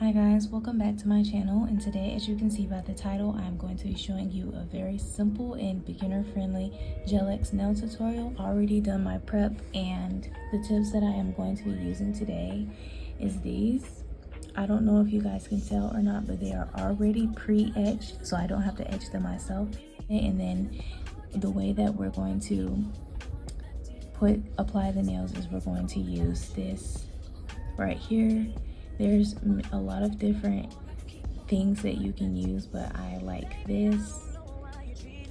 Hi guys, welcome back to my channel, and today, as you can see by the title, I'm going to be showing you a very simple and beginner friendly Gel X nail tutorial. Already done my prep, and the tips that I am going to be using today is these. I don't know if you guys can tell or not, but they are already pre-etched, so I don't have to etch them myself. And then the way that we're going to apply the nails is we're going to use this right here. There's a lot of different things that you can use, but I like this,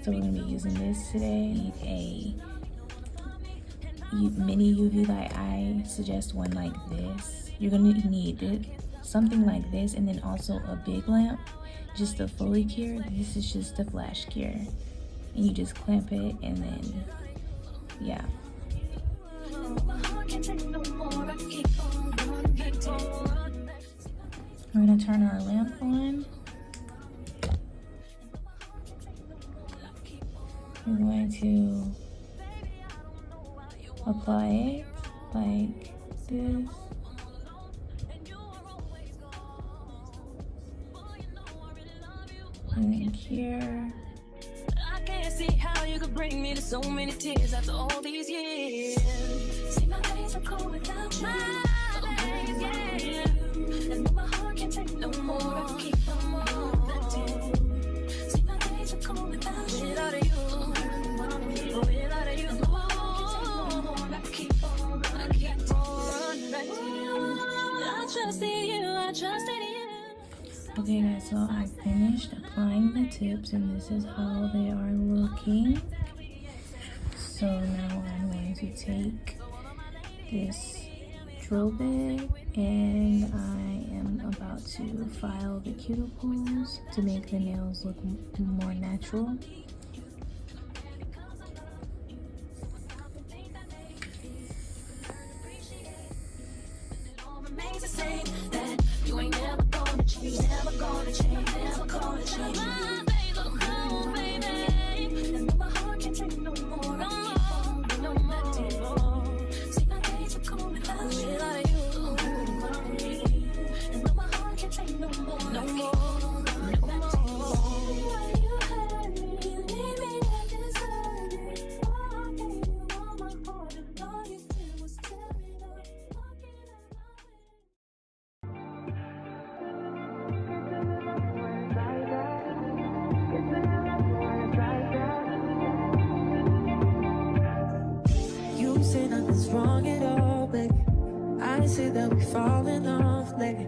so we're going to be using this today. Need a mini UV light. I suggest one like this. You're going to need something like this, and then also a big lamp, just a fully cure. This is just a flash cure, and you just clamp it, and then yeah. We're gonna turn our lamp on. We're going to apply it like this. And then cure. I can't see how you could bring me to so many tears after all these years. See, my days are cold without you. My days, yeah. And my heart can't take no more. I keep on letting. See, my days are cold without you. Without you. Without you. I keep on letting. I trust in you. I trust in you. Okay guys, so I finished applying the tips, and this is how they are looking. So now I'm going to take this drill bit, and I am about to file the cuticles to make the nails look more natural. Say nothing's wrong at all, baby. I say that we falling off lately.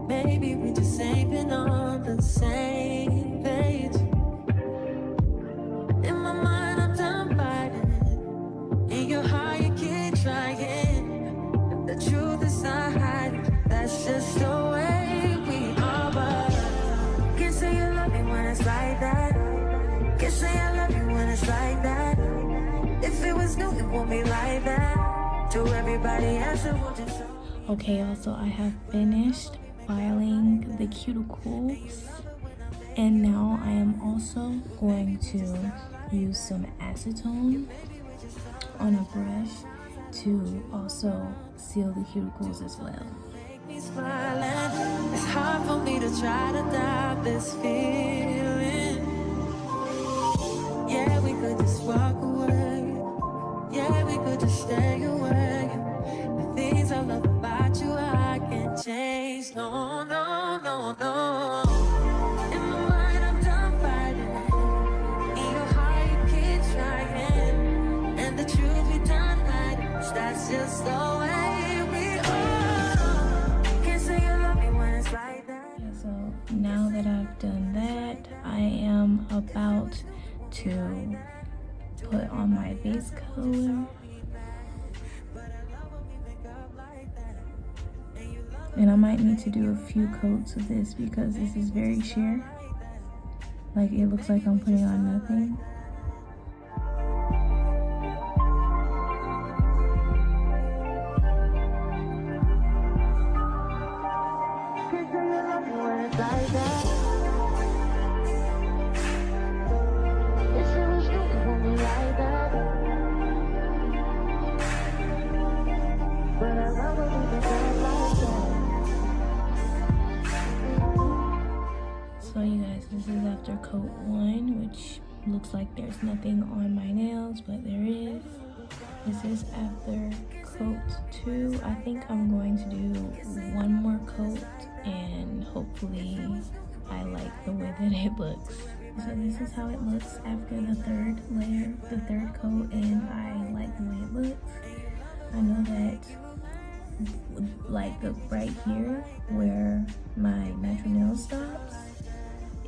Maybe we just ain't been on the same page. In my mind, I'm done fighting it. In your heart, you keep trying. If the truth is not hiding, that's just the way we are. But can't say you love me when it's like that. Can't say I love you when it's like that. If it was new, it won't be like that. To everybody else, it will just. Okay, also I have finished filing the cuticles, and now I am also going to use some acetone on a brush to also seal the cuticles as well. Make me smile, and it's hard for me to try to doubt this feeling. Yeah, we could just walk away. Yeah, we could just stay away. The things I love about you, I can't change. No, no, no, no. In my mind, I'm done fighting. In your heart, you keep trying. And the truth we done hiding, that's just the way we are. Can't say you love me when it's like that. Yeah, so now that I've done that, I am about to put on my base color, and I might need to do a few coats of this because this is very sheer. Like, it looks like I'm putting on nothing. Can't say you love me when it's like that. If it was you, it won't be like that. But I love when we make up like that. after coat 1, which looks like there's nothing on my nails, but there is. This is after coat 2. I think I'm going to do one more coat, and hopefully I like the way that it looks. So this is how it looks after the third layer, the third coat, and I like the way it looks. I know that like the right here where my natural nail stops,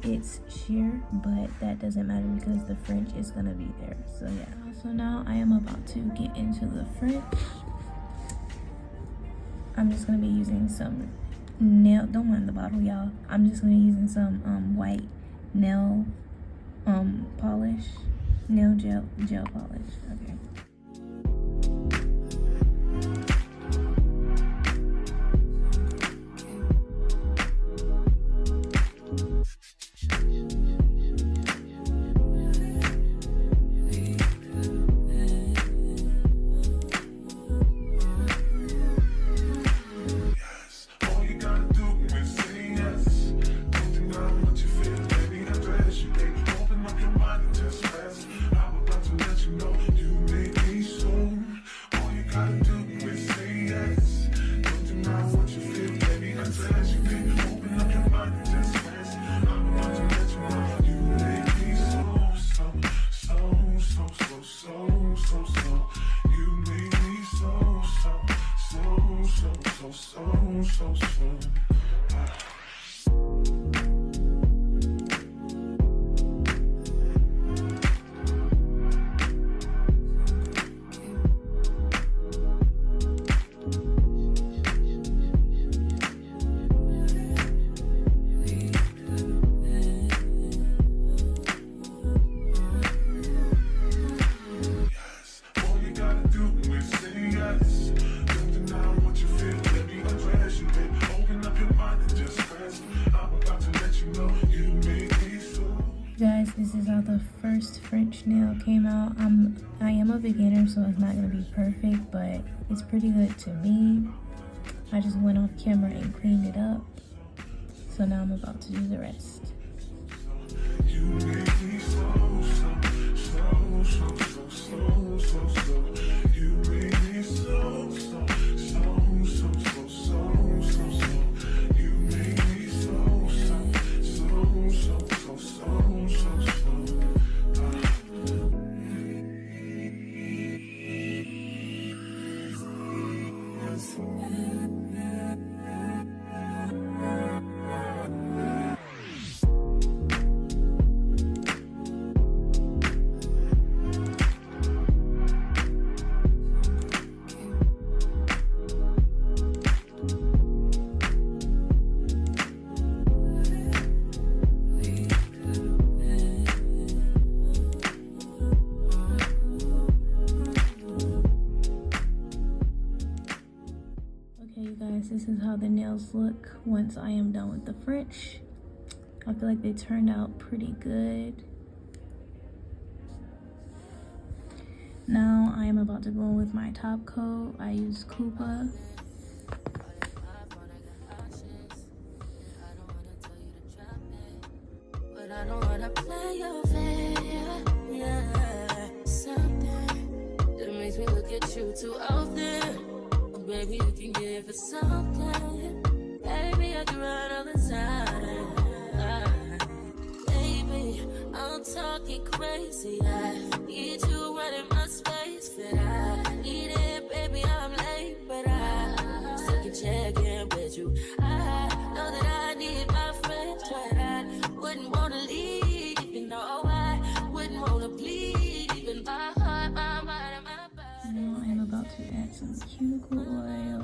it's sheer, but that doesn't matter because the French is gonna be there. So yeah, so now I am about to get into the French. I'm just gonna be using some nail, don't mind the bottle, y'all. I'm just gonna be using some white nail polish, nail gel polish. Okay. Guys, this is how the first French nail came out. I am a beginner, so it's not gonna be perfect, but it's pretty good to me. I just went off camera and cleaned it up. So now I'm about to do the rest. You make me so. You make me so. This is how the nails look once I am done with the French. I feel like they turned out pretty good. Now I am about to go in with my top coat. I use Coupa. But I don't wanna play your fair. Yeah, something that makes me look at you too often. Baby, you can give it something. Baby, I can run all the time. Baby, I'm talking crazy. I need you right in my space, but I need it, baby. I'm late, but I still can check in with you. I know that I need my friends, but I wouldn't wanna leave, even though I wouldn't wanna bleed, even my heart, my mind, and my body. Now I'm about to add some cuticle oil.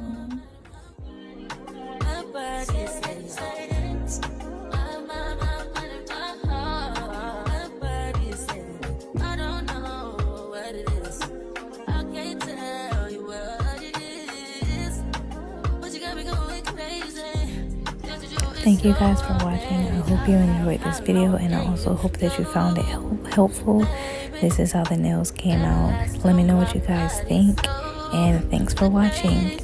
Thank you guys for watching. I hope you enjoyed this video, and I also hope that you found it helpful. This is how the nails came out. Let me know what you guys think, and thanks for watching.